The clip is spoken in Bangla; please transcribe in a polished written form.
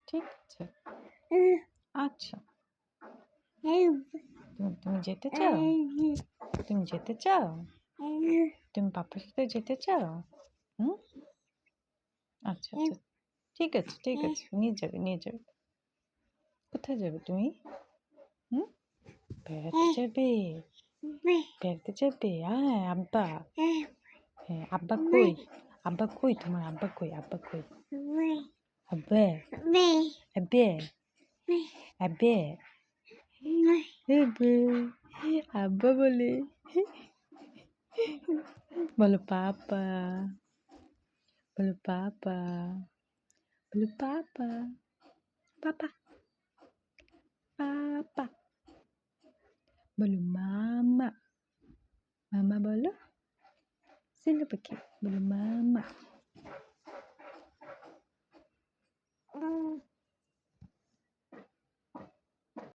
ঠিক আছে। আচ্ছা। তুমি যেতে চাও? তুমি যেতে চাও? তুমি পাপার সাথে যেতে চাও? হুম? আচ্ছা আচ্ছা, ঠিক আছে ঠিক আছে, নিয়ে যাবে নিয়ে যাবে। কোথায় যাবে তুমি? হুম? বেড়াতে যাবে? বেড়াতে যাবে? হ্যাঁ আব্বা। হ্যাঁ আব্বা কই? আব্বা কই? তোমার আব্বা কই? আব্বা কই? আব্বা আব্বে আব্বে আব্বে আব্বা বলে। বলো পাপা, বলো পাপা, বলো পাপা।